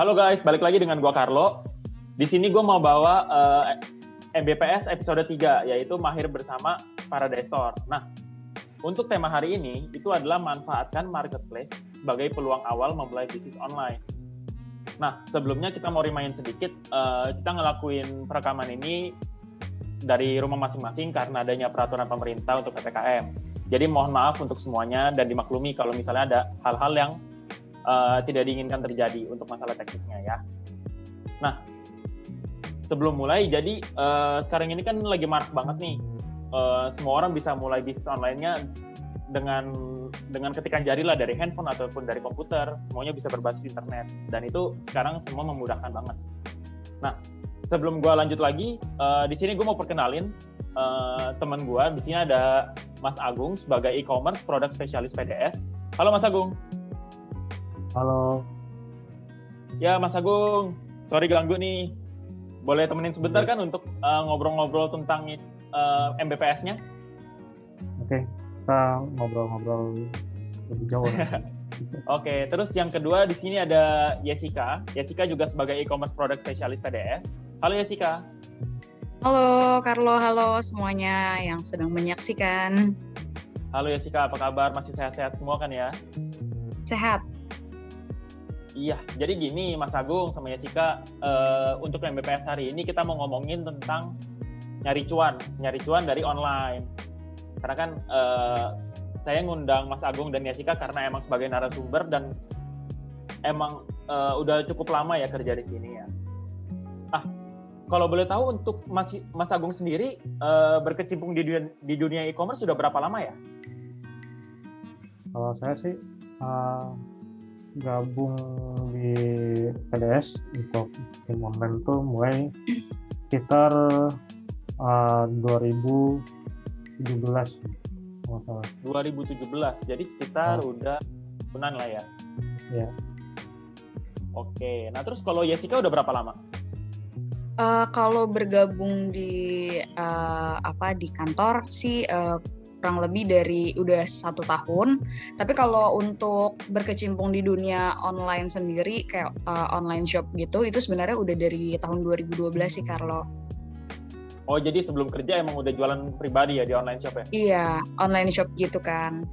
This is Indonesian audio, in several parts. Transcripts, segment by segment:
Halo guys, balik lagi dengan gua Carlo. Di sini gua mau bawa MBPS episode 3, yaitu Mahir Bersama Paradise Store. Nah, untuk tema hari ini, itu adalah manfaatkan marketplace sebagai peluang awal memulai bisnis online. Nah, sebelumnya kita mau remind sedikit, kita ngelakuin perekaman ini dari rumah masing-masing karena adanya peraturan pemerintah untuk PPKM. Jadi mohon maaf untuk semuanya dan dimaklumi kalau misalnya ada hal-hal yang tidak diinginkan terjadi untuk masalah teknisnya ya. Nah, sebelum mulai, jadi sekarang ini kan lagi marak banget nih. Semua orang bisa mulai bisnis online-nya dengan ketikan jari lah, dari handphone ataupun dari komputer. Semuanya bisa berbasis internet. Dan itu sekarang semua memudahkan banget. Nah, sebelum gue lanjut lagi, di sini gue mau perkenalin teman gue. Di sini ada Mas Agung sebagai e-commerce product spesialis PDS. Halo Mas Agung. Halo. Ya Mas Agung, sorry ganggu nih. Boleh temenin sebentar kan untuk ngobrol-ngobrol tentang MBPS-nya? Oke, kita ngobrol-ngobrol lebih jauh. Oke, terus yang kedua di sini ada Jessica. Jessica juga sebagai e-commerce product spesialis PDS. Halo Jessica. Halo Carlo, halo semuanya yang sedang menyaksikan. Halo Jessica, apa kabar? Masih sehat-sehat semua kan ya? Sehat. Iya, jadi gini Mas Agung sama Jessica, untuk MBPS hari ini kita mau ngomongin tentang nyari cuan dari online. Karena kan saya ngundang Mas Agung dan Jessica karena emang sebagai narasumber dan emang udah cukup lama ya kerja di sini ya. Kalau boleh tahu untuk Mas Agung sendiri berkecimpung di dunia e-commerce sudah berapa lama ya? Kalau saya sih gabung di PDS untuk tim online tuh mulai sekitar 2017 kalau salah. 2017, jadi sekitar udah tahunan lah ya. Iya. Oke, nah terus kalau Jessica udah berapa lama? Kalau bergabung di kantor sih kurang lebih dari udah 1 tahun. Tapi kalau untuk berkecimpung di dunia online sendiri kayak online shop gitu, itu sebenarnya udah dari tahun 2012 sih Carlo. Oh, jadi sebelum kerja emang udah jualan pribadi ya di online shop ya? Iya, online shop gitu kan.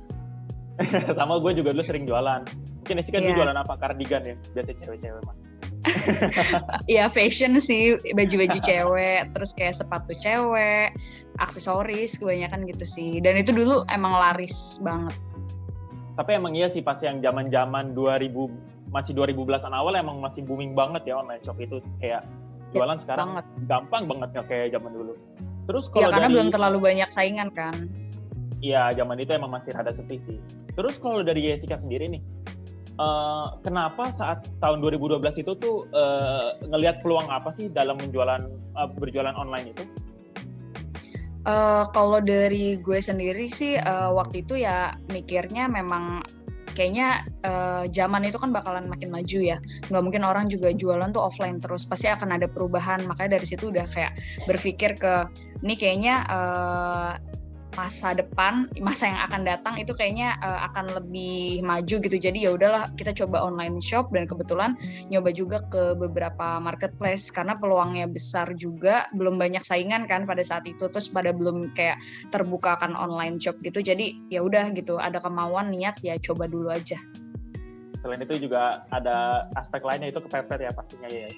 Sama gue juga dulu sering jualan. Mungkin Jessica dulu jualan apa? Kardigan ya? Biasa cewek-cewek mah. Ya fashion sih, baju-baju cewek, terus kayak sepatu cewek, aksesoris kebanyakan gitu sih. Dan itu dulu emang laris banget. Tapi emang iya sih pas yang zaman-zaman 2000 masih 2010-an awal emang masih booming banget ya online shop itu, kayak jualan sekarang gampang banget nggak kayak zaman dulu. Terus kalau karena belum terlalu banyak saingan kan. Iya, zaman itu emang masih rada sepi sih. Terus kalau dari Jessica sendiri nih, kenapa saat tahun 2012 itu tuh ngelihat peluang apa sih dalam berjualan online itu? Kalau dari gue sendiri sih waktu itu ya mikirnya memang kayaknya zaman itu kan bakalan makin maju ya. Nggak mungkin orang juga jualan tuh offline terus. Pasti akan ada perubahan. Makanya dari situ udah kayak berpikir ke ini kayaknya masa depan, masa yang akan datang itu kayaknya akan lebih maju gitu. Jadi ya udahlah kita coba online shop, dan kebetulan nyoba juga ke beberapa marketplace karena peluangnya besar juga, belum banyak saingan kan pada saat itu, terus pada belum kayak terbuka kan online shop gitu. Jadi ya udah gitu, ada kemauan niat ya coba dulu aja. Selain itu juga ada aspek lainnya, itu kepepet ya pastinya ya.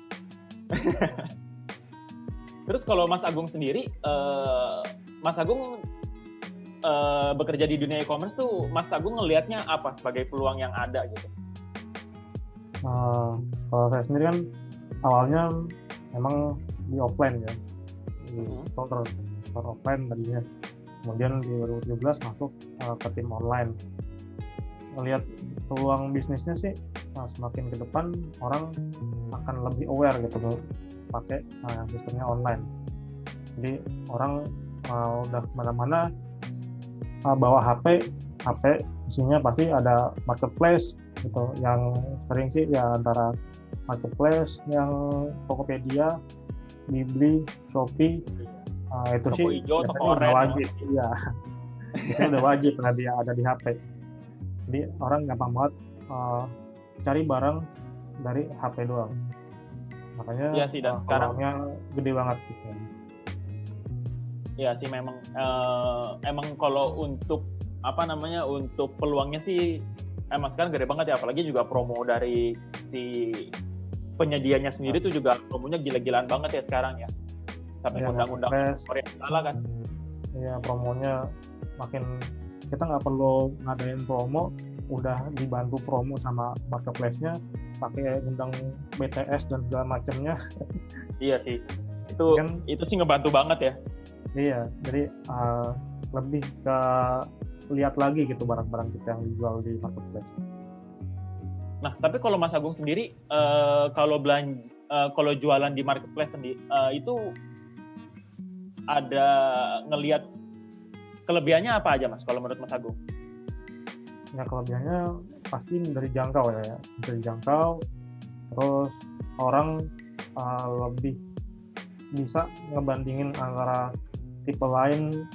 Terus kalau Mas Agung sendiri, Mas Agung bekerja di dunia e-commerce tuh, Mas Agung ngelihatnya apa sebagai peluang yang ada gitu? Kalau saya sendiri kan awalnya memang di offline ya, di store offline tadinya. Kemudian di 2017 masuk ke tim online. Melihat peluang bisnisnya sih semakin ke depan orang akan lebih aware gitu pakai sistemnya online. Jadi orang udah kemana-mana bawa HP isinya pasti ada marketplace gitu. Yang sering sih ya antara marketplace yang Tokopedia, Blibli, Shopee, itu toko sih hijau, toko udah wajib ya. Biasanya udah wajib ada di HP. Jadi orang gampang banget cari barang dari HP doang. Makanya Iya sih, dan sekarang peluangnya gede banget gitu. ya sih memang emang kalau untuk untuk peluangnya sih emang sekarang gede banget ya, apalagi juga promo dari si penyedianya sendiri tuh juga promonya gila-gilaan banget ya sekarang ya, sampai undang-undang Korea salah kan. Iya, promonya makin, kita nggak perlu ngadain promo, udah dibantu promo sama marketplace-nya, pakai undang BTS dan segala macamnya. Iya sih, itu sih ngebantu banget ya. Iya, jadi lebih ke lihat lagi gitu barang-barang kita yang dijual di marketplace. Nah, tapi kalau Mas Agung sendiri, kalau jualan di marketplace sendiri, itu ada ngelihat kelebihannya apa aja, Mas, kalau menurut Mas Agung? Ya, kelebihannya pasti dari jangkau ya, dari jangkau, terus orang lebih bisa ngebandingin antara tipe lain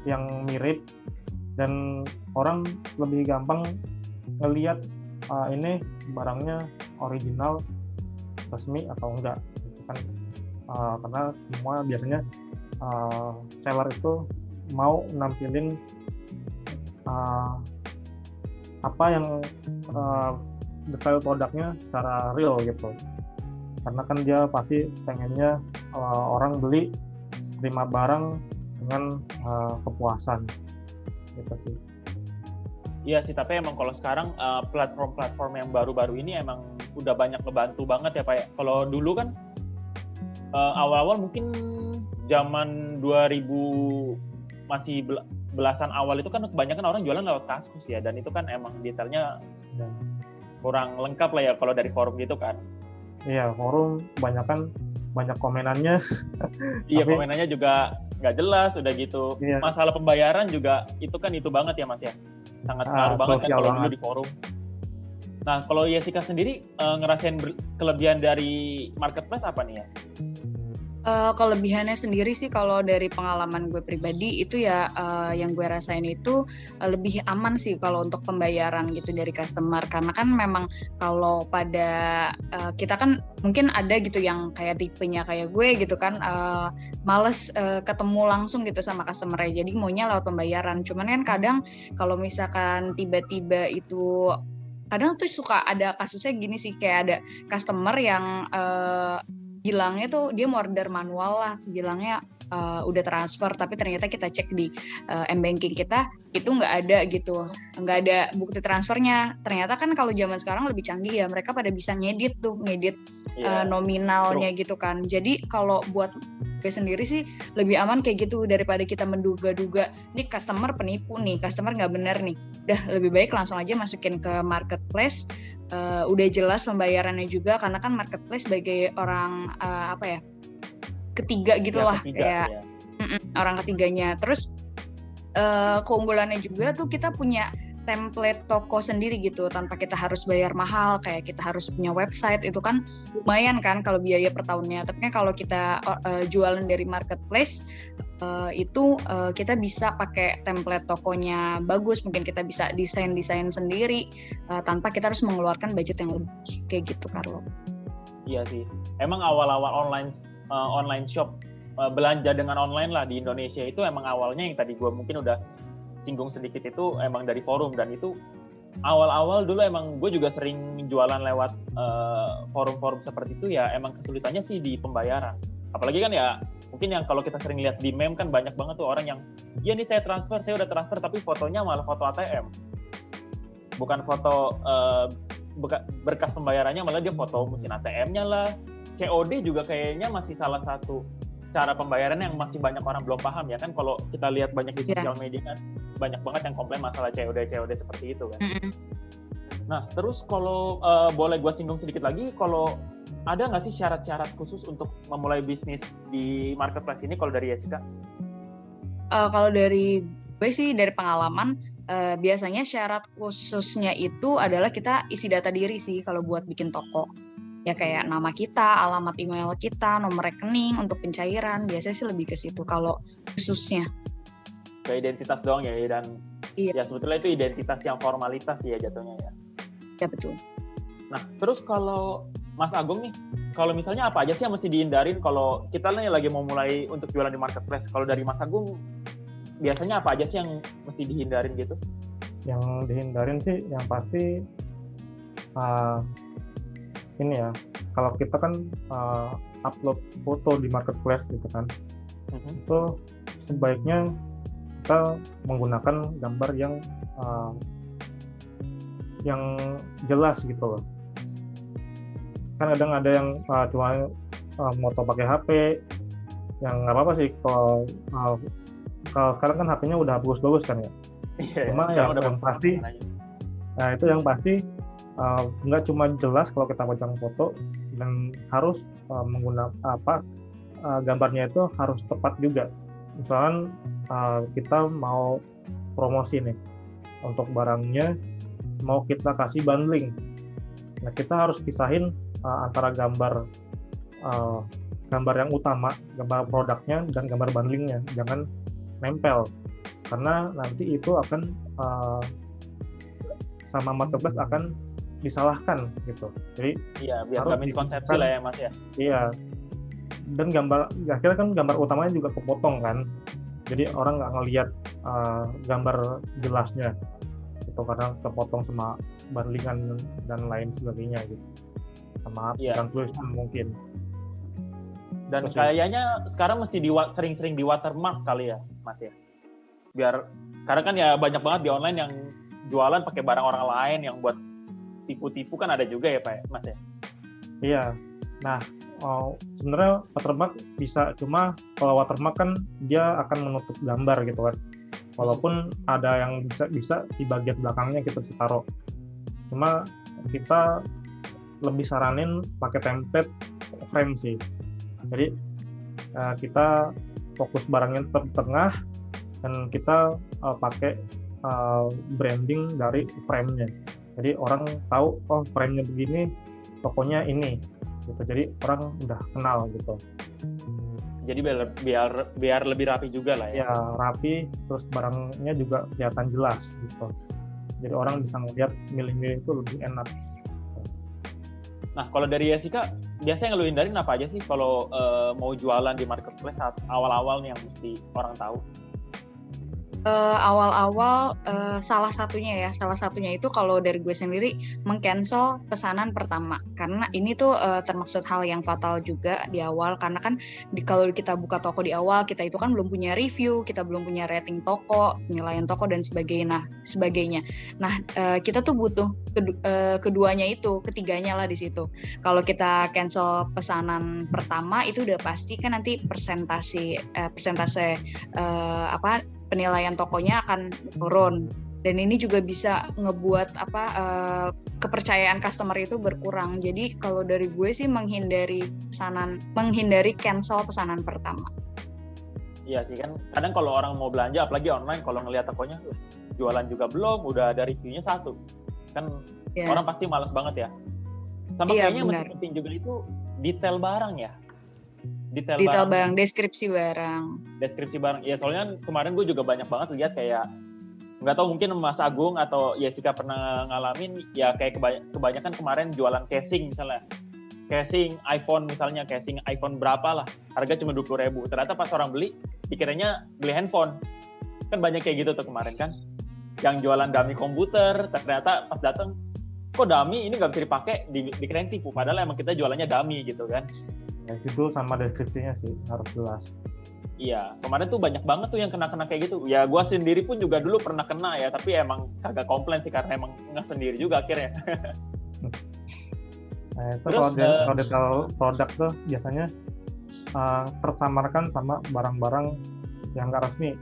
yang mirip, dan orang lebih gampang ngelihat ini barangnya original, resmi atau enggak gitu kan. Karena semua biasanya seller itu mau nampilin apa yang detail produknya secara real gitu, karena kan dia pasti pengennya orang beli, terima barang dengan kepuasan gitu sih. Iya sih, tapi emang kalau sekarang platform-platform yang baru-baru ini emang udah banyak ngebantu banget ya Pak ya. Kalau dulu kan awal-awal mungkin zaman 2000 masih belasan awal itu kan kebanyakan orang jualan lewat Kaskus ya, dan itu kan emang detailnya kurang lengkap lah ya kalau dari forum gitu kan. Iya, forum banyak komenannya. Iya, komenannya juga nggak jelas, udah gitu. Iya. Masalah pembayaran juga itu banget ya Mas ya. Sangat ngaruh banget kan kalau dulu di forum. Nah, kalau Jessica sendiri ngerasain kelebihan dari marketplace apa nih ya? Kelebihannya sendiri sih kalau dari pengalaman gue pribadi itu ya yang gue rasain itu lebih aman sih kalau untuk pembayaran gitu dari customer, karena kan memang kalau pada kita kan mungkin ada gitu yang kayak tipenya kayak gue gitu kan males ketemu langsung gitu sama customer-nya, jadi maunya lewat pembayaran. Cuman kan kadang kalau misalkan tiba-tiba itu kadang tuh suka ada kasusnya gini sih, kayak ada customer yang bilangnya tuh dia mau order manual lah, bilangnya udah transfer, tapi ternyata kita cek di m-banking kita itu nggak ada gitu, nggak ada bukti transfernya. Ternyata kan kalau zaman sekarang lebih canggih ya, mereka pada bisa ngedit nominalnya gitu kan. Jadi kalau buat gue sendiri sih lebih aman kayak gitu daripada kita menduga-duga nih customer penipu nih, customer nggak bener nih. Udah lebih baik langsung aja masukin ke marketplace. Udah jelas pembayarannya juga, karena kan marketplace sebagai orang ketiga gitulah kayak orang ketiganya. Terus keunggulannya juga tuh kita punya template toko sendiri gitu tanpa kita harus bayar mahal, kayak kita harus punya website, itu kan lumayan kan kalau biaya per tahunnya. Tapi kalau kita jualan dari marketplace itu kita bisa pakai template tokonya bagus, mungkin kita bisa desain sendiri tanpa kita harus mengeluarkan budget yang lebih kayak gitu, Carlo. Iya sih, emang awal-awal online shop belanja dengan online lah di Indonesia itu emang awalnya yang tadi gue mungkin udah singgung sedikit itu emang dari forum, dan itu awal-awal dulu emang gue juga sering jualan lewat forum-forum seperti itu ya. Emang kesulitannya sih di pembayaran, apalagi kan ya mungkin yang kalau kita sering lihat di meme kan banyak banget tuh orang yang iya nih saya udah transfer, tapi fotonya malah foto ATM, bukan foto berkas pembayarannya, malah dia foto mesin ATM-nya lah. COD juga kayaknya masih salah satu cara pembayaran yang masih banyak orang belum paham ya kan. Kalau kita lihat banyak di sosial media kan banyak banget yang komplain masalah COD seperti itu kan. Nah, terus kalau boleh gue singgung sedikit lagi, kalau ada nggak sih syarat-syarat khusus untuk memulai bisnis di marketplace ini kalau dari Jessica? Kalau dari gue sih dari pengalaman biasanya syarat khususnya itu adalah kita isi data diri sih kalau buat bikin toko. Ya kayak nama kita, alamat email kita, nomor rekening untuk pencairan, biasanya sih lebih ke situ kalau khususnya. Ke identitas doang ya, dan ya sebetulnya itu identitas yang formalitas ya jatuhnya ya. Ya betul. Nah, terus kalau Mas Agung nih, kalau misalnya apa aja sih yang mesti dihindarin kalau kita nih lagi mau mulai untuk jualan di marketplace? Kalau dari Mas Agung, biasanya apa aja sih yang mesti dihindarin gitu? Yang dihindarin sih yang pasti ini ya, kalau kita kan upload foto di marketplace gitu kan, itu sebaiknya kita menggunakan gambar yang jelas gitu loh. Kan kadang ada yang cuma moto pakai HP, yang nggak apa-apa sih kalau sekarang kan HP-nya udah bagus-bagus kan ya. Cuma yang pasti, nah itu yang pasti nggak cuma jelas kalau kita pasang foto, dan harus menggunakan gambarnya itu harus tepat juga. Misalkan kita mau promosi nih untuk barangnya, mau kita kasih bundling, nah kita harus pisahin antara gambar yang utama, gambar produknya dan gambar bundlingnya, jangan nempel, karena nanti itu akan sama marketplace akan disalahkan gitu. Jadi iya, biar nggak miskonsepsi lah ya Mas ya. Iya, dan akhirnya kan gambar utamanya juga kepotong kan, jadi orang nggak ngelihat gambar jelasnya itu karena kepotong sama bundlingan dan lain sebagainya gitu, sama dan tulisan mungkin. Dan terus kayaknya sekarang mesti sering-sering di watermark kali ya Mas ya, biar karena kan ya banyak banget di online yang jualan pakai barang orang lain yang buat tipu-tipu kan ada juga ya Pak Mas ya. Iya, nah sebenarnya watermark bisa, cuma kalau watermark kan dia akan menutup gambar gitu kan, walaupun ada yang bisa di bagian belakangnya kita bisa taruh, cuma kita lebih saranin pakai template frame sih. Jadi kita fokus barangnya tetap di tengah, dan kita pakai branding dari frame-nya. Jadi orang tahu, oh frame-nya begini, tokonya ini, gitu. Jadi orang udah kenal gitu. Jadi biar lebih rapi juga lah ya. Ya rapi, terus barangnya juga kelihatan jelas gitu. Jadi orang bisa ngeliat milih-milih itu lebih enak. Nah, kalau dari Jessica, biasanya yang lu hindarin apa aja sih kalau mau jualan di marketplace saat awal-awal nih yang mesti orang tahu? Awal-awal salah satunya itu kalau dari gue sendiri meng-cancel pesanan pertama, karena ini tuh termaksud hal yang fatal juga di awal, karena kan kalau kita buka toko di awal, kita itu kan belum punya review, kita belum punya rating toko, penilaian toko dan sebagainya. Nah, kita tuh butuh keduanya itu, ketiganya lah di situ. Kalau kita cancel pesanan pertama itu udah pasti kan nanti persentase penilaian tokonya akan turun, dan ini juga bisa ngebuat kepercayaan customer itu berkurang. Jadi kalau dari gue sih menghindari cancel pesanan pertama. Iya sih, kan kadang kalau orang mau belanja apalagi online, kalau ngelihat tokonya jualan juga belum, udah ada reviewnya satu kan, orang pasti malas banget ya. Sama kayaknya masih penting juga itu detail barang ya. Detail barang, deskripsi barang. Ya soalnya kemarin gue juga banyak banget lihat kayak, nggak tahu mungkin Mas Agung atau Jessica pernah ngalamin ya, kayak kebanyakan kemarin jualan casing misalnya, casing iPhone misalnya, casing iPhone berapa lah, harga cuma 20.000, ternyata pas orang beli dikiranya beli handphone. Kan banyak kayak gitu tuh kemarin kan, yang jualan dummy komputer, ternyata pas datang kok dummy ini nggak bisa dipakai, dikirain tipu, padahal emang kita jualannya dummy gitu kan. Ya, judul sama deskripsinya sih harus jelas. Iya, kemarin tuh banyak banget tuh yang kena kayak gitu. Ya gue sendiri pun juga dulu pernah kena ya, tapi emang kagak komplain sih karena emang nggak sendiri juga akhirnya. Nah, itu kalau detail produk tuh biasanya tersamarkan sama barang-barang yang nggak resmi.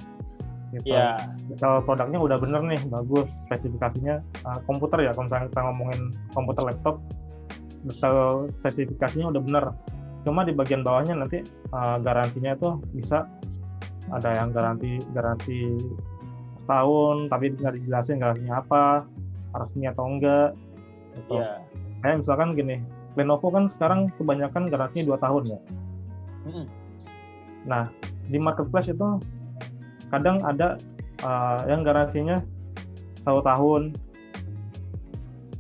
Gitu. Yeah. Detail produknya udah bener nih, bagus, spesifikasinya komputer ya, kalau misalnya kita ngomongin komputer laptop, detail spesifikasinya udah bener. Cuma di bagian bawahnya nanti garansinya itu bisa ada yang garansi setahun, tapi nggak dijelasin garansinya apa, resmi atau enggak. Gitu. Yeah. Kayak misalkan gini, Lenovo kan sekarang kebanyakan garansinya 2 tahun ya. Nah, di marketplace itu kadang ada yang garansinya 1 tahun.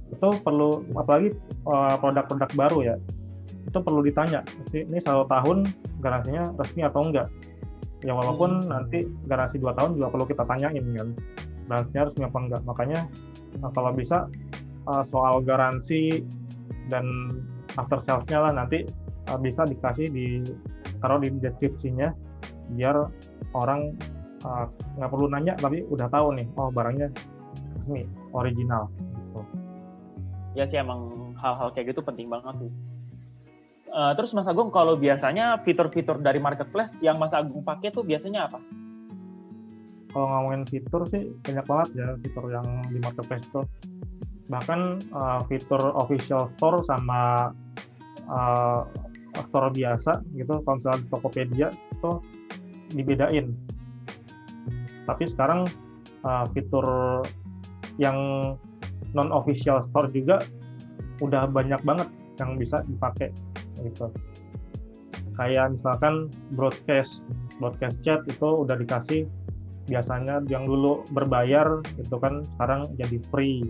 Itu perlu, apalagi produk-produk baru ya, itu perlu ditanya, ini 1 tahun garansinya resmi atau enggak. Ya walaupun nanti garansi 2 tahun juga perlu kita tanyain kan, garansinya resmi apa enggak. Makanya kalau bisa soal garansi dan after sales-nya lah nanti bisa dikasih taruh di deskripsinya, biar orang nggak perlu nanya tapi udah tahu nih, oh barangnya resmi, original gitu. Ya sih, emang hal-hal kayak gitu penting banget sih. Terus Mas Agung, kalau biasanya fitur-fitur dari marketplace yang Mas Agung pakai tuh biasanya apa? Kalau ngomongin fitur sih banyak banget ya fitur yang di marketplace itu. Bahkan fitur official store sama store biasa gitu, kalau misalnya di Tokopedia itu dibedain. Tapi sekarang fitur yang non official store juga udah banyak banget yang bisa dipakai gitu. Kayak misalkan broadcast chat itu udah dikasih, biasanya yang dulu berbayar itu kan sekarang jadi free.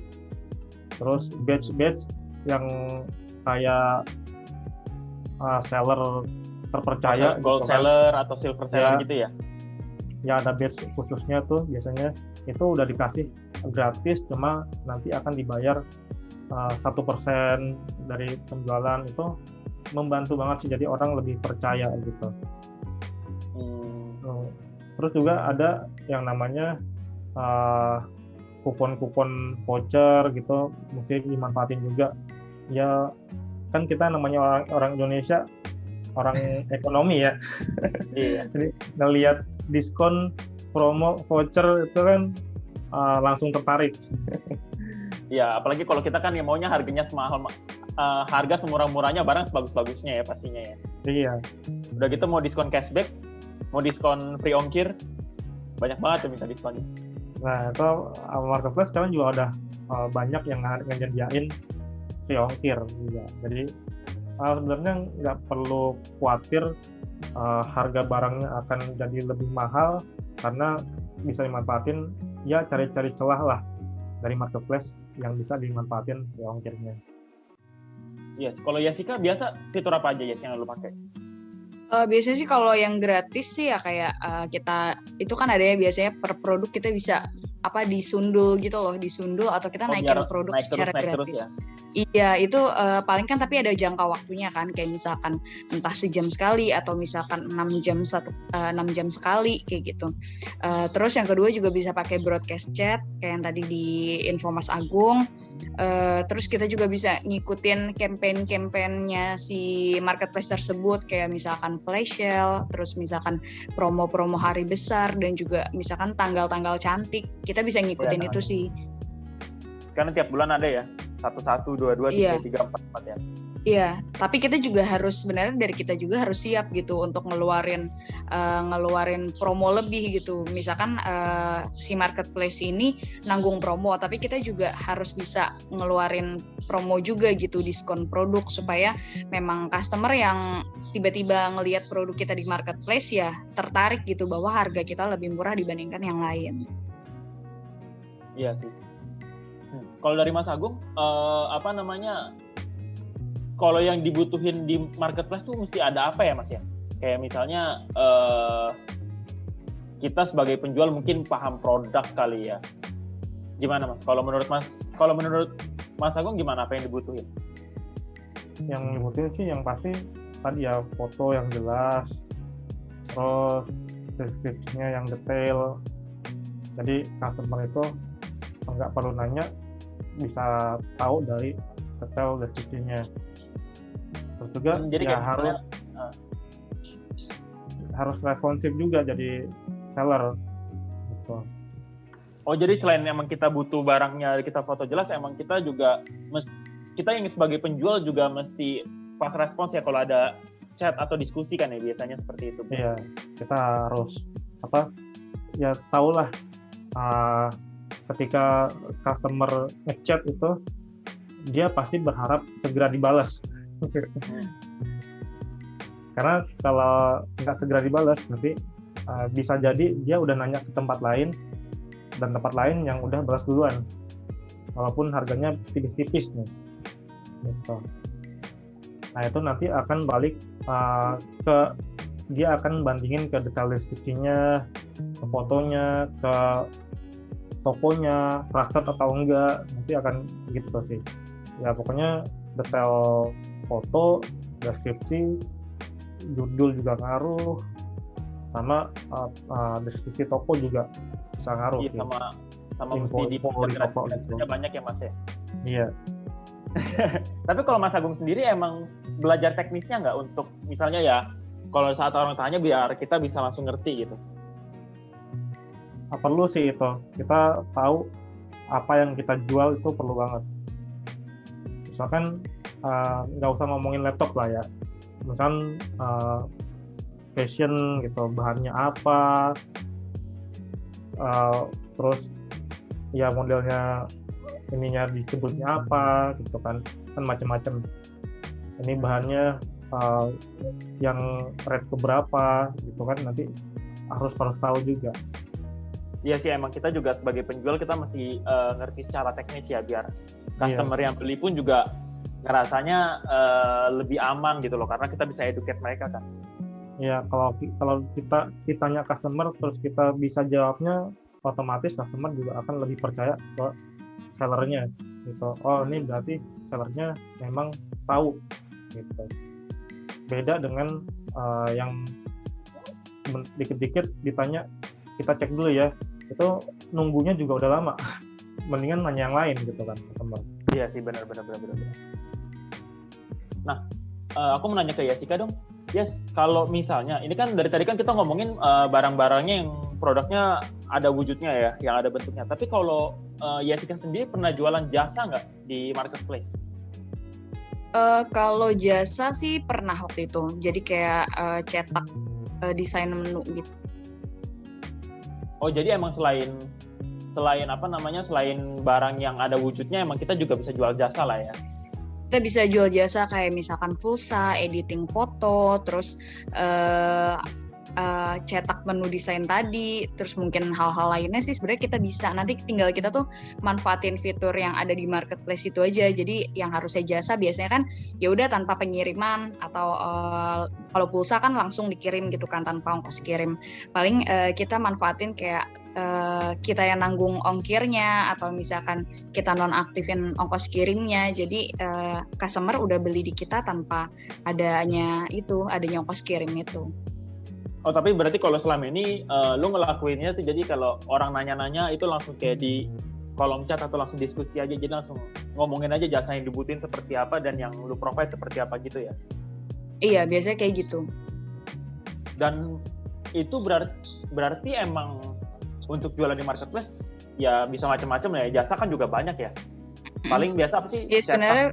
Terus badge yang kayak seller terpercaya, gold gitu kan, seller atau silver seller gitu ya? Ya ada badge khususnya tuh, biasanya itu udah dikasih gratis, cuma nanti akan dibayar 1% dari penjualan. Itu membantu banget sih, jadi orang lebih percaya gitu. Terus juga ada yang namanya kupon-kupon voucher gitu, mesti dimanfaatin juga. Ya kan kita namanya orang Indonesia, orang ekonomi ya. Iya. Jadi ngelihat diskon, promo, voucher itu kan langsung tertarik. Ya, apalagi kalau kita kan yang maunya harganya semahal, harga semurah-murahnya, barang sebagus-bagusnya ya pastinya ya. Iya. Udah gitu mau diskon cashback, mau diskon free ongkir, banyak banget tuh minta diskonnya. Nah, itu marketplace sekarang juga udah banyak yang nyediain free ongkir juga. Jadi sebenarnya nggak perlu khawatir harga barangnya akan jadi lebih mahal, karena bisa dimanfaatin, ya cari-cari celah lah dari marketplace yang bisa dimanfaatin free ongkirnya. Yes, kalau Yasika biasa fitur apa aja yang lu pakai? Biasanya sih kalau yang gratis sih ya kayak kita itu kan ada ya, biasanya per produk kita bisa disundul gitu loh, disundul atau kita naikin produk secara gratis. Iya, itu paling kan, tapi ada jangka waktunya kan, kayak misalkan entah sejam sekali atau misalkan 6 jam sekali kayak gitu. Terus yang kedua juga bisa pakai broadcast chat kayak yang tadi di info Mas Agung. Terus kita juga bisa ngikutin campaign-campaignnya si marketplace tersebut, kayak misalkan flash sale, terus misalkan promo-promo hari besar, dan juga misalkan tanggal-tanggal cantik, kita bisa ngikutin itu sih. Karena tiap bulan ada ya, 1, 2, 3, 4 ya. Iya, tapi kita juga harus, sebenarnya dari kita juga harus siap gitu untuk ngeluarin promo lebih gitu. Misalkan si marketplace ini nanggung promo, tapi kita juga harus bisa ngeluarin promo juga gitu, diskon produk, supaya memang customer yang tiba-tiba ngelihat produk kita di marketplace ya tertarik gitu, bahwa harga kita lebih murah dibandingkan yang lain. Iya sih. Kalau dari Mas Agung, kalau yang dibutuhin di marketplace tuh mesti ada apa ya Mas ya? Kayak misalnya kita sebagai penjual mungkin paham produk kali ya. Gimana Mas? Kalau menurut Mas Agung gimana, apa yang dibutuhin? Yang dibutuhin sih yang pasti tadi ya, foto yang jelas, terus deskripsinya yang detail. Jadi customer itu nggak perlu nanya, bisa tahu dari detail deskripsinya. Terus juga ya harus responsif juga jadi seller gitu. Oh, jadi selain emang kita butuh barangnya, kita foto jelas, emang kita juga kita yang sebagai penjual juga mesti pas respons ya kalau ada chat atau diskusi kan ya, biasanya seperti itu. Iya, kita harus ya tahulah ketika customer ngechat itu dia pasti berharap segera dibalas. Karena kalau nggak segera dibalas, nanti bisa jadi dia udah nanya ke tempat lain, dan tempat lain yang udah balas duluan, walaupun harganya tipis-tipis nih. gitu. Nah itu nanti akan balik ke dia akan bandingin ke detail deskripsinya, ke fotonya, ke tokonya, trusted atau enggak, nanti akan gitu sih. Ya pokoknya detail foto, deskripsi, judul juga ngaruh, sama deskripsi toko juga bisa ngaruh. Iya, sama info, mesti di banyak ya Mas ya. Iya. Tapi kalau Mas Agung sendiri emang belajar teknisnya nggak untuk misalnya ya kalau saat orang tanya biar kita bisa langsung ngerti gitu? Perlu sih itu. Kita tahu apa yang kita jual itu perlu banget. Misalkan nggak usah ngomongin laptop lah ya. Misalkan fashion gitu, bahannya apa, terus ya modelnya ininya disebutnya apa gitu kan macam-macam. Ini bahannya yang rate keberapa gitu kan, nanti harus tahu juga. Iya sih, emang kita juga sebagai penjual kita mesti ngerti secara teknis ya biar customer yang beli pun juga ngerasanya lebih aman gitu loh, karena kita bisa educate mereka kan. Ya kalau kita ditanya customer terus kita bisa jawabnya, otomatis customer juga akan lebih percaya ke sellernya gitu. Oh ini berarti sellernya memang tahu gitu. Beda dengan yang dikit-dikit ditanya, kita cek dulu ya, itu nunggunya juga udah lama. Mendingan nanya yang lain gitu kan customer. Iya sih, benar. Nah, aku mau nanya ke Yesika dong. Yes, kalau misalnya ini kan dari tadi kan kita ngomongin barang-barangnya yang produknya ada wujudnya ya, yang ada bentuknya. Tapi kalau Yesika sendiri pernah jualan jasa nggak di marketplace? Kalau jasa sih pernah waktu itu. Jadi kayak cetak desain menu gitu. Oh, jadi emang selain barang yang ada wujudnya, emang kita juga bisa jual jasa lah ya? Kita bisa jual jasa kayak misalkan pulsa, editing foto, terus cetak menu desain tadi, terus mungkin hal-hal lainnya sih sebenarnya kita bisa. Nanti tinggal kita tuh manfaatin fitur yang ada di marketplace itu aja. Jadi yang harusnya jasa biasanya kan ya udah tanpa pengiriman, atau kalau pulsa kan langsung dikirim gitu kan tanpa ongkos kirim. Paling kita manfaatin kayak kita yang nanggung ongkirnya, atau misalkan kita nonaktifin ongkos kirimnya. Jadi customer udah beli di kita tanpa adanya ongkos kirim itu. Oh, tapi berarti kalau selama ini lu ngelakuinnya tuh jadi kalau orang nanya-nanya itu langsung kayak di kolom chat atau langsung diskusi aja, jadi langsung ngomongin aja jasa yang dibutuhin seperti apa dan yang lu provide seperti apa gitu ya? Iya, biasanya kayak gitu. Dan itu berarti emang untuk jualan di marketplace ya bisa macam-macam ya, jasa kan juga banyak ya. Paling biasa apa sih? Iya, sebenarnya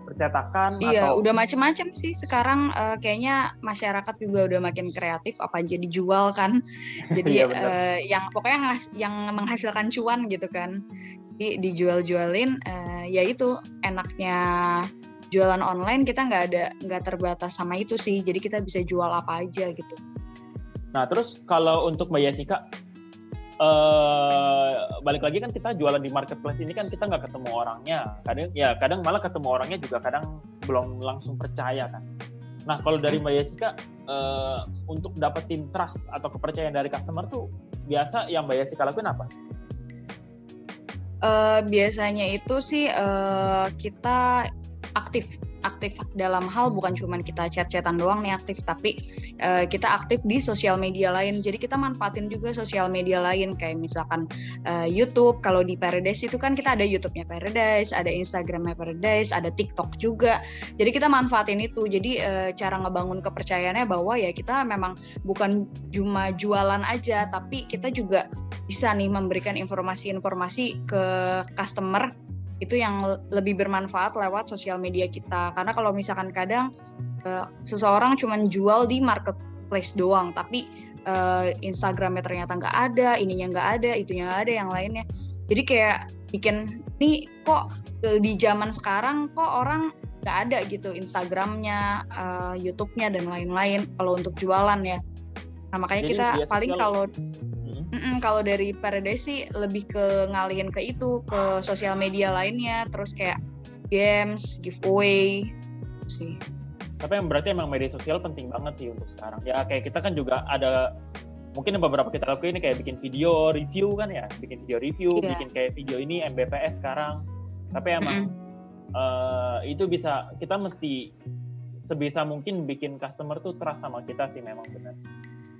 percetakan iya, atau... udah macam-macam sih sekarang. Kayaknya masyarakat juga udah makin kreatif, apa aja dijual kan. Jadi yang pokoknya yang menghasilkan cuan gitu kan. Jadi dijual-jualin, ya itu enaknya jualan online, kita nggak terbatas sama itu sih. Jadi kita bisa jual apa aja gitu. Nah, terus kalau untuk Mbak Yesika, balik lagi kan kita jualan di marketplace ini kan kita nggak ketemu orangnya, kadang malah ketemu orangnya juga kadang belum langsung percaya kan. Nah, kalau dari Mbak Yesika, untuk dapetin trust atau kepercayaan dari customer tuh biasa yang Mbak Yesika lakuin apa? Biasanya itu sih kita aktif dalam hal bukan cuma kita chat-chatan doang nih aktif, tapi kita aktif di sosial media lain. Jadi kita manfaatin juga sosial media lain kayak misalkan YouTube. Kalau di Paradise itu kan kita ada YouTube-nya Paradise, ada Instagram-nya Paradise, ada TikTok juga. Jadi kita manfaatin itu. Jadi cara ngebangun kepercayaannya bahwa ya kita memang bukan cuma jualan aja, tapi kita juga bisa nih memberikan informasi-informasi ke customer itu yang lebih bermanfaat lewat sosial media kita. Karena kalau misalkan kadang seseorang cuma jual di marketplace doang, tapi Instagramnya ternyata nggak ada, ininya nggak ada, itunya nggak ada, yang lainnya. Jadi kayak bikin, nih kok di zaman sekarang kok orang nggak ada gitu Instagramnya, YouTube-nya, dan lain-lain kalau untuk jualan ya. Nah makanya jadi kita paling kalau dari Paradise sih lebih ke ngalihin ke itu, ke sosial media lainnya, terus kayak games, giveaway sih. Tapi berarti emang media sosial penting banget sih untuk sekarang. Ya kayak kita kan juga ada mungkin beberapa kita lakuin ini kayak bikin video review kan ya, bikin video review, bikin kayak video ini MBPS sekarang. Tapi emang itu bisa, kita mesti sebisa mungkin bikin customer tuh trust sama kita sih, memang benar.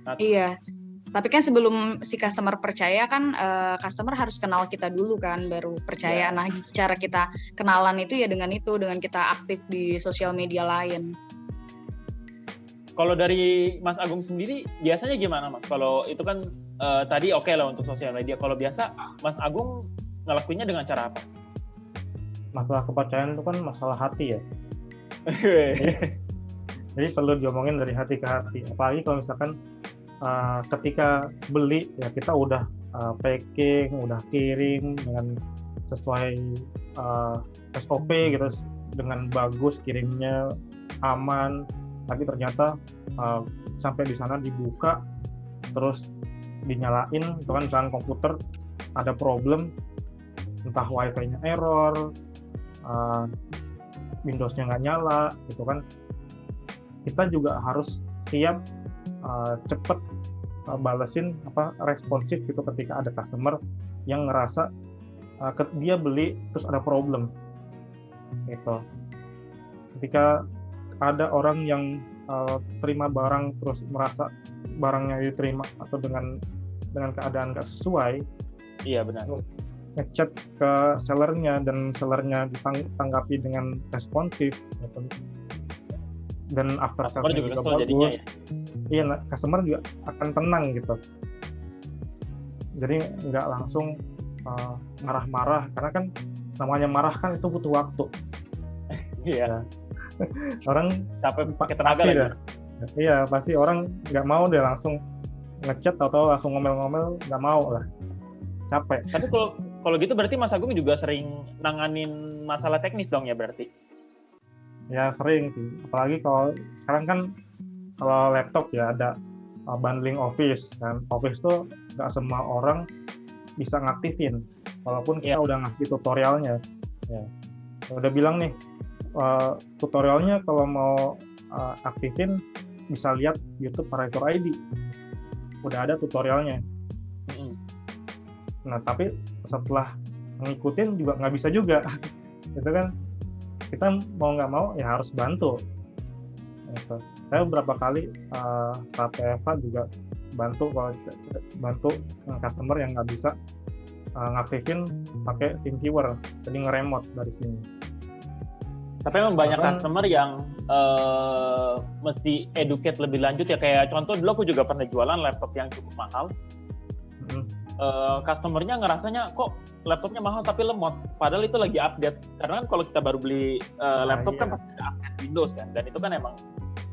Nah, iya. Tapi kan sebelum si customer percaya kan customer harus kenal kita dulu kan baru percaya. Nah, cara kita kenalan itu ya dengan kita aktif di sosial media lain. Kalau dari Mas Agung sendiri biasanya gimana Mas? Kalau itu kan tadi oke lah untuk sosial media. Kalau biasa Mas Agung ngelakuinnya dengan cara apa? Masalah kepercayaan itu kan masalah hati ya. Jadi perlu diomongin dari hati ke hati. Apalagi kalau misalkan ketika beli ya kita udah packing, udah kirim dengan sesuai SOP gitu, dengan bagus kirimnya, aman. Tapi ternyata sampai di sana dibuka terus dinyalain, itu kan misalkan komputer ada problem, entah wifi-nya error, Windows-nya nggak nyala, gitu kan. Kita juga harus siap cepet balesin responsif gitu ketika ada customer yang ngerasa dia beli terus ada problem gitu. Ketika ada orang yang terima barang terus merasa barangnya diterima atau dengan keadaan nggak sesuai, iya benar, ngechat ke sellernya dan sellernya ditanggapi dengan responsif gitu. Dan after sales-nya juga bagus, iya, customer juga akan tenang gitu. Jadi nggak langsung marah-marah, karena kan namanya marah kan itu butuh waktu. Iya. Orang capek pakai tenaga lagi. Iya, pasti orang nggak mau deh langsung ngechat atau langsung ngomel-ngomel, nggak mau lah, capek. Tapi kalau gitu berarti Mas Agung juga sering nanganin masalah teknis dong ya berarti? Ya sering sih, apalagi kalau sekarang kan kalau laptop ya ada bundling Office, kan Office tuh nggak semua orang bisa ngaktifin, walaupun kita udah ngasih tutorialnya. Ya, udah bilang nih tutorialnya kalau mau aktifin bisa lihat YouTube Parator ID, udah ada tutorialnya. Nah tapi setelah ngikutin juga nggak bisa juga, itu kan kita mau nggak mau ya harus bantu. Gitu. Saya beberapa kali saat PFA juga bantu customer yang nggak bisa ngaktifin pakai TeamViewer, jadi nge-remote dari sini. Tapi memang banyak customer yang mesti educate lebih lanjut ya. Kayak contoh dulu aku juga pernah jualan laptop yang cukup mahal. Customernya ngerasanya kok laptopnya mahal tapi lemot. Padahal itu lagi update. Karena kan kalau kita baru beli laptop kan pasti ada update Windows kan. Dan itu kan emang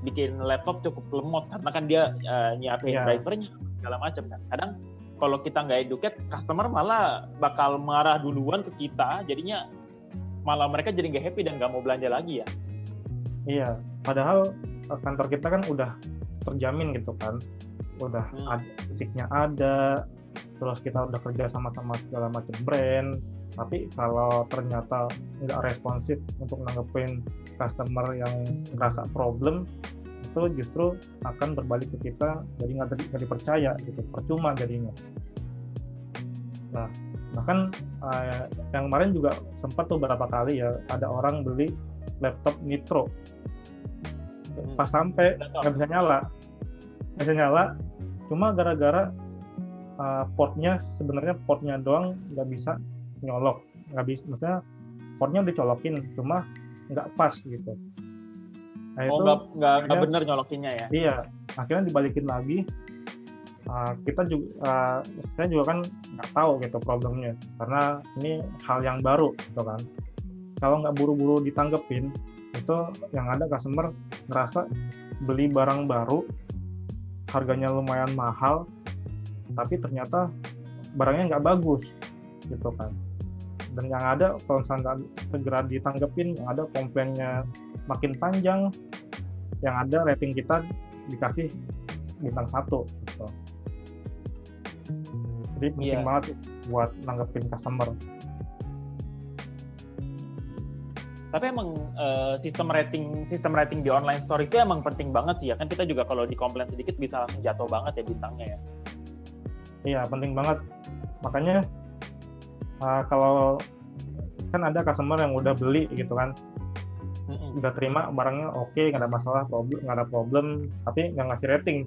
bikin laptop cukup lemot karena kan dia nyiapin drivernya segala macam kan. Kadang kalau kita nggak educate, customer malah bakal marah duluan ke kita. Jadinya malah mereka jadi nggak happy dan nggak mau belanja lagi ya. Iya, padahal kantor kita kan udah terjamin gitu kan, udah fisiknya ada, terus kita udah kerja sama-sama segala macam brand. Tapi kalau ternyata nggak responsif untuk nanggepin customer yang ngerasa problem, itu justru akan berbalik ke kita, jadi nggak dipercaya gitu, percuma jadinya. Nah, bahkan yang kemarin juga sempat tuh beberapa kali ya ada orang beli laptop Nitro, pas sampai nggak bisa nyala, cuma gara-gara portnya doang nggak bisa nyolok, maksudnya portnya dicolokin cuma nggak pas gitu. Nah, itu nggak bener nyolokinnya ya? Iya, akhirnya dibalikin lagi. Saya juga kan nggak tahu gitu problemnya, karena ini hal yang baru gitu kan. Kalau nggak buru-buru ditanggepin, itu yang ada customer ngerasa beli barang baru, harganya lumayan mahal, tapi ternyata barangnya nggak bagus gitu kan. Dan yang ada kalau misalnya nggak segera ditanggepin, yang ada komplainnya makin panjang, yang ada rating kita dikasih bintang 1 gitu. Jadi penting banget buat nanggepin customer. Tapi emang sistem rating di online store itu emang penting banget sih ya. Kan kita juga kalau di komplain sedikit bisa langsung jatuh banget ya bintangnya ya. Iya, penting banget. Makanya kalau kan ada customer yang udah beli gitu kan, udah terima barangnya oke, nggak ada masalah, nggak ada problem, tapi nggak ngasih rating.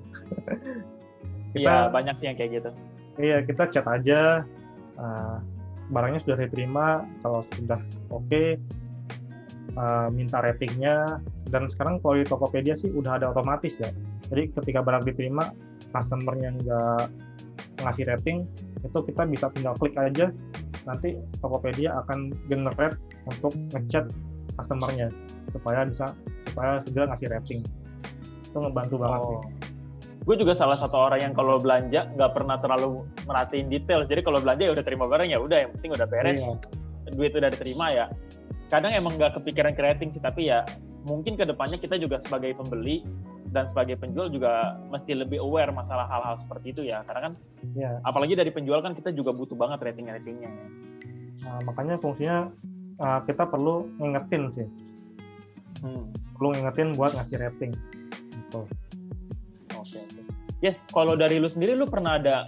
Iya, banyak sih yang kayak gitu. Iya, kita chat aja, barangnya sudah diterima, kalau sudah oke, minta ratingnya. Dan sekarang kalau di Tokopedia sih udah ada otomatis ya. Jadi ketika barang diterima, customernya nggak ngasih rating, itu kita bisa tinggal klik aja, nanti Tokopedia akan generate untuk ngechat customernya supaya segera ngasih rating. Itu ngebantu banget sih. Gue juga salah satu orang yang kalau belanja nggak pernah terlalu merhatiin detail. Jadi kalau belanja ya udah terima barang ya udah, yang penting udah beres, duit udah diterima ya. Kadang emang nggak kepikiran ke rating sih, tapi ya mungkin kedepannya kita juga sebagai pembeli dan sebagai penjual juga mesti lebih aware masalah hal-hal seperti itu ya. Karena kan apalagi dari penjual kan kita juga butuh banget ratingnya. Makanya fungsinya kita perlu ngingetin sih. Perlu ngingetin buat ngasih rating. Gitu. Oke. Yes, kalau dari lu sendiri, lu pernah ada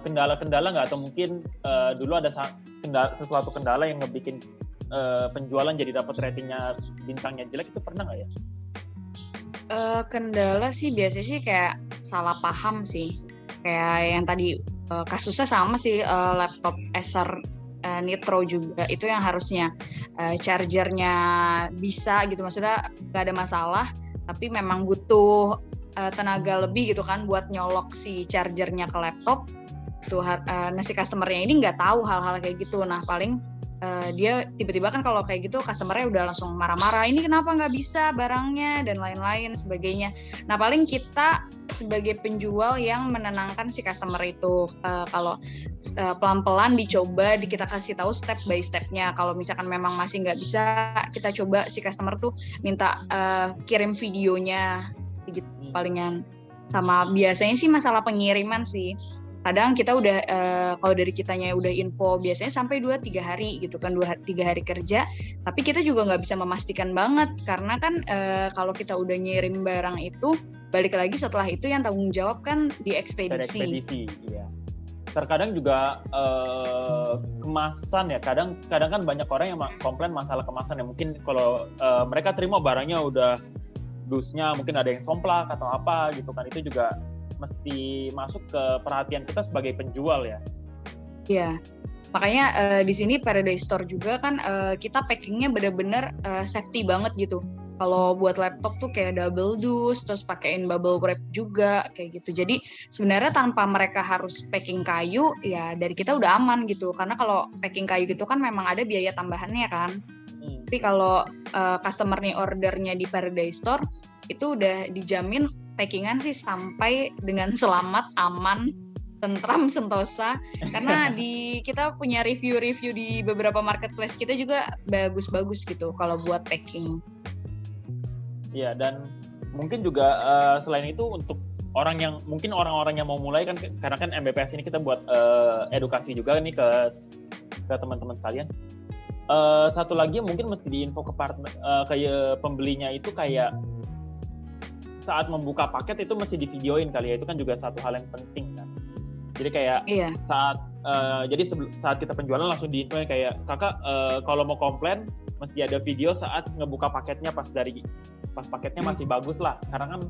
kendala-kendala nggak? Atau mungkin dulu ada sesuatu kendala yang ngebikin penjualan jadi dapat ratingnya bintangnya jelek, itu pernah nggak ya? Kendala sih biasanya sih kayak salah paham sih. Kayak yang tadi kasusnya sama sih, laptop Acer Nitro juga, itu yang harusnya chargernya bisa gitu, maksudnya nggak ada masalah, tapi memang butuh tenaga lebih gitu kan buat nyolok si chargernya ke laptop. Tuh si customernya ini nggak tahu hal-hal kayak gitu. Nah paling dia tiba-tiba kan kalau kayak gitu customernya udah langsung marah-marah, ini kenapa nggak bisa barangnya dan lain-lain sebagainya. Nah paling kita sebagai penjual yang menenangkan si customer itu, kalau pelan-pelan dicoba, kita kasih tahu step by stepnya. Kalau misalkan memang masih nggak bisa, kita coba si customer tuh minta kirim videonya gitu palingan. Sama biasanya sih masalah pengiriman sih, kadang kita udah kalau dari kitanya udah info biasanya sampai 2-3 hari gitu kan, 2-3 hari kerja, tapi kita juga nggak bisa memastikan banget karena kan kalau kita udah ngirim barang itu, balik lagi setelah itu yang tanggung jawab kan di ekspedisi. Iya. Terkadang juga kemasan ya, kadang kan banyak orang yang komplain masalah kemasan ya. Mungkin kalau mereka terima barangnya udah dusnya mungkin ada yang somplak atau apa gitu kan, itu juga mesti masuk ke perhatian kita sebagai penjual ya. Iya, makanya di sini Paradise Store juga kan kita packingnya benar-benar safety banget gitu. Kalau buat laptop tuh kayak double dus, terus pakein bubble wrap juga kayak gitu. Jadi sebenarnya tanpa mereka harus packing kayu, ya dari kita udah aman gitu. Karena kalau packing kayu gitu kan memang ada biaya tambahannya kan. Tapi kalau customer nih ordernya di Paradise Store, itu udah dijamin packingan sih sampai dengan selamat, aman, tentram, sentosa. Karena kita punya review-review di beberapa marketplace kita juga bagus-bagus gitu kalau buat packing. Iya, dan mungkin juga selain itu untuk orang-orang yang mau mulai kan, karena kan MBPS ini kita buat edukasi juga nih ke teman-teman sekalian. Satu lagi mungkin mesti diinfo ke kayak pembelinya itu, kayak saat membuka paket itu mesti divideoin kali ya, itu kan juga satu hal yang penting kan. Jadi kayak saat kita penjualan langsung diinfoin kayak, kakak kalau mau komplain mesti ada video saat ngebuka paketnya, pas paketnya masih bagus lah, karena kan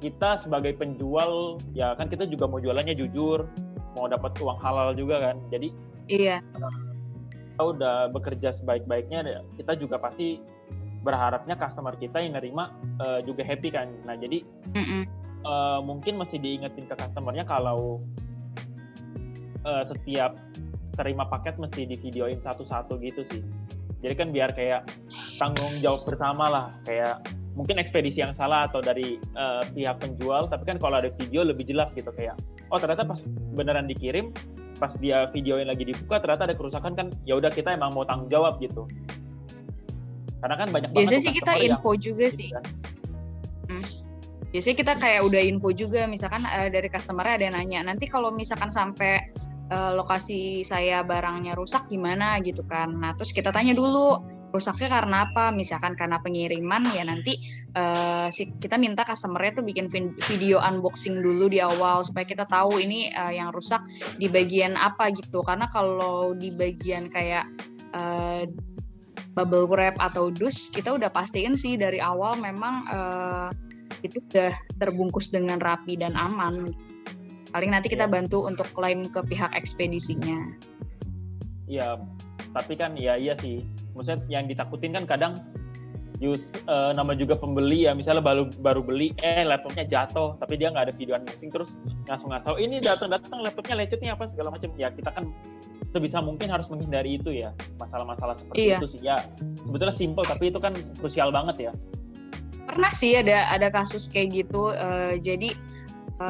kita sebagai penjual ya kan kita juga mau jualannya jujur, mau dapat uang halal juga kan. Jadi kita udah bekerja sebaik-baiknya, kita juga pasti berharapnya customer kita yang nerima juga happy kan. Nah jadi mungkin mesti diingetin ke customernya kalau setiap terima paket mesti divideoin satu-satu gitu sih. Jadi kan biar kayak tanggung jawab bersama lah, kayak mungkin ekspedisi yang salah atau dari pihak penjual, tapi kan kalau ada video lebih jelas gitu, kayak oh ternyata pas beneran dikirim, pas dia videoin lagi dibuka ternyata ada kerusakan kan, ya udah kita emang mau tanggung jawab gitu. Karena kan banyak banget. Biasanya sih kita info juga sih. Biasanya kita kayak udah info juga, misalkan dari customer-nya ada yang nanya, nanti kalau misalkan sampai lokasi saya barangnya rusak gimana gitu kan. Nah terus kita tanya dulu, rusaknya karena apa? Misalkan karena pengiriman, ya nanti kita minta customer-nya tuh bikin video unboxing dulu di awal supaya kita tahu ini yang rusak di bagian apa gitu. Karena kalau di bagian kayak bubble wrap atau dus, kita udah pastiin sih dari awal memang itu udah terbungkus dengan rapi dan aman. Paling nanti kita bantu untuk klaim ke pihak ekspedisinya. Iya, tapi kan iya sih. Maksudnya yang ditakutin kan kadang nama juga pembeli ya, misalnya baru beli laptopnya jatuh, tapi dia nggak ada video unboxing, terus langsung nggak tahu ini datang laptopnya lecet nih apa segala macam. Ya kita kan sebisa mungkin harus menghindari itu ya, masalah-masalah seperti itu sih ya. Sebetulnya simple tapi itu kan krusial banget ya. Pernah sih ada kasus kayak gitu. Jadi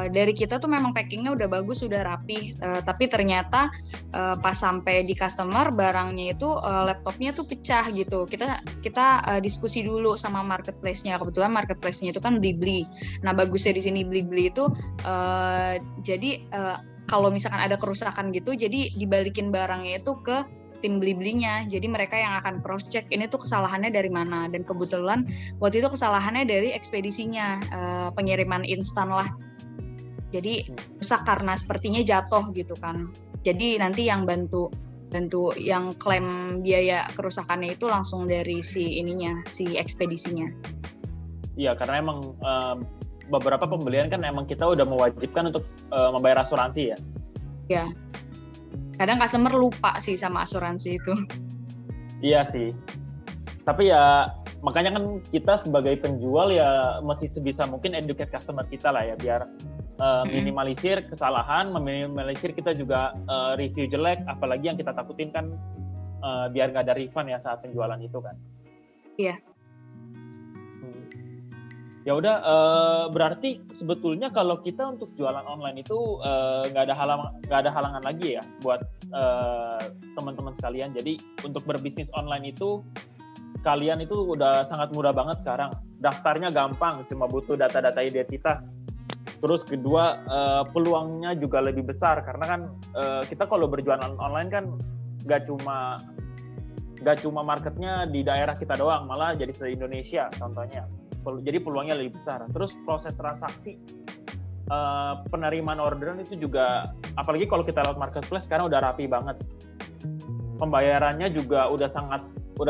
dari kita tuh memang packingnya udah bagus, udah rapi, tapi ternyata pas sampai di customer barangnya itu laptopnya tuh pecah gitu. Kita diskusi dulu sama marketplace-nya. Kebetulan marketplace-nya itu kan Blibli. Nah bagusnya di sini Blibli itu jadi kalau misalkan ada kerusakan gitu, jadi dibalikin barangnya itu ke tim Blibli-nya. Jadi mereka yang akan cross check ini tuh kesalahannya dari mana. Dan kebetulan waktu itu kesalahannya dari ekspedisinya, pengiriman instan lah. Jadi rusak karena sepertinya jatuh gitu kan. Jadi nanti yang bantu yang klaim biaya kerusakannya itu langsung dari si ekspedisinya. Iya, karena emang beberapa pembelian kan emang kita udah mewajibkan untuk membayar asuransi ya. Ya. Kadang customer lupa sih sama asuransi itu. Iya sih. Tapi ya makanya kan kita sebagai penjual ya mesti sebisa mungkin educate customer kita lah ya, biar minimalisir kesalahan, meminimalisir kita juga review jelek, apalagi yang kita takutin kan biar nggak ada refund ya saat penjualan itu kan. Iya. Ya udah, berarti sebetulnya kalau kita untuk jualan online itu nggak ada halangan lagi ya buat teman-teman sekalian. Jadi untuk berbisnis online itu kalian itu udah sangat mudah banget sekarang. Daftarnya gampang, cuma butuh data-data identitas. Terus kedua, peluangnya juga lebih besar karena kan kita kalau berjualan online kan nggak cuma marketnya di daerah kita doang, malah jadi se-Indonesia contohnya. Jadi peluangnya lebih besar. Terus proses transaksi, penerimaan orderan itu juga, apalagi kalau kita lewat marketplace sekarang udah rapi banget. Pembayarannya juga udah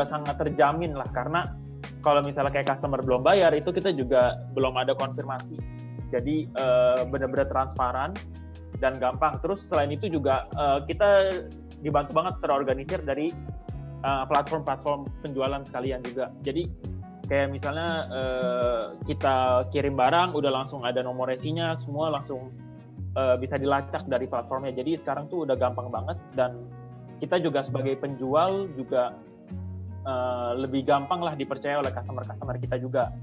sangat terjamin lah, karena kalau misalnya kayak customer belum bayar itu kita juga belum ada konfirmasi. Jadi benar-benar transparan dan gampang. Terus selain itu juga kita dibantu banget terorganisir dari platform-platform penjualan sekalian juga. Jadi kayak misalnya kita kirim barang, udah langsung ada nomor resinya, semua langsung bisa dilacak dari platformnya. Jadi sekarang tuh udah gampang banget, dan kita juga sebagai penjual juga lebih gampang lah dipercaya oleh customer kita juga.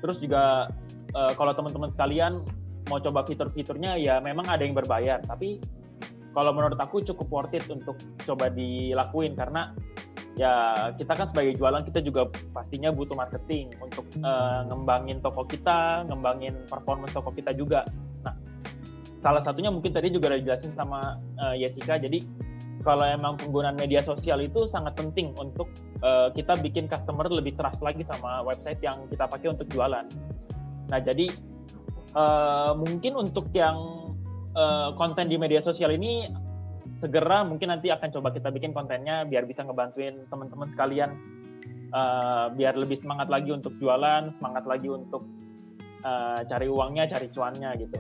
Terus juga kalau teman-teman sekalian mau coba fitur-fiturnya ya memang ada yang berbayar, tapi kalau menurut aku cukup worth it untuk coba dilakuin, karena ya kita kan sebagai jualan kita juga pastinya butuh marketing untuk ngembangin toko kita, ngembangin performance toko kita juga. Nah, salah satunya mungkin tadi juga udah dijelasin sama Jessica. Jadi kalau emang penggunaan media sosial itu sangat penting untuk kita bikin customer lebih trust lagi sama website yang kita pakai untuk jualan. Nah, jadi mungkin untuk yang konten di media sosial ini segera mungkin nanti akan coba kita bikin kontennya biar bisa ngebantuin teman-teman sekalian biar lebih semangat lagi untuk jualan, semangat lagi untuk cari uangnya, cari cuannya gitu.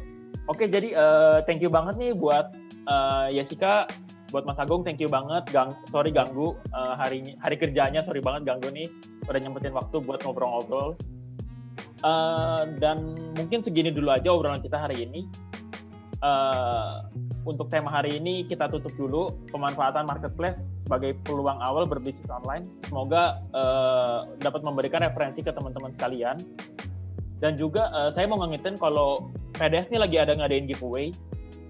Oke, jadi thank you banget nih buat Jessica, buat Mas Agung, thank you banget. Sorry ganggu hari kerjanya, sorry banget ganggu nih, udah nyempetin waktu buat ngobrol-ngobrol. Dan mungkin segini dulu aja obrolan kita hari ini. Untuk tema hari ini kita tutup dulu, pemanfaatan marketplace sebagai peluang awal berbisnis online. Semoga dapat memberikan referensi ke teman-teman sekalian. Dan juga saya mau ngingetin kalau PDS ini lagi ada ngadain giveaway.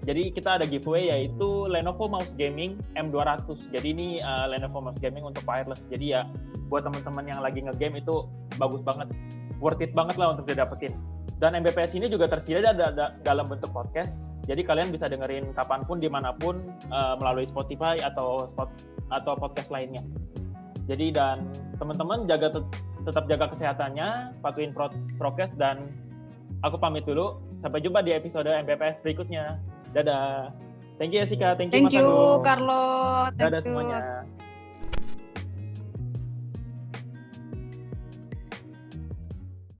Jadi kita ada giveaway yaitu Lenovo Mouse Gaming M200. Jadi ini Lenovo Mouse Gaming untuk wireless. Jadi ya buat teman-teman yang lagi nge-game itu bagus banget, worth it banget lah untuk didapetin. Dan MBPS ini juga tersedia dalam bentuk podcast. Jadi kalian bisa dengerin kapanpun, dimanapun melalui Spotify atau podcast lainnya. Jadi dan teman-teman tetap jaga kesehatannya, patuhin prokes, dan aku pamit dulu. Sampai jumpa di episode MBPS berikutnya. Dadah. Thank you Jessica, thank you Mas Thank you Agung. Carlo. Dadah semuanya.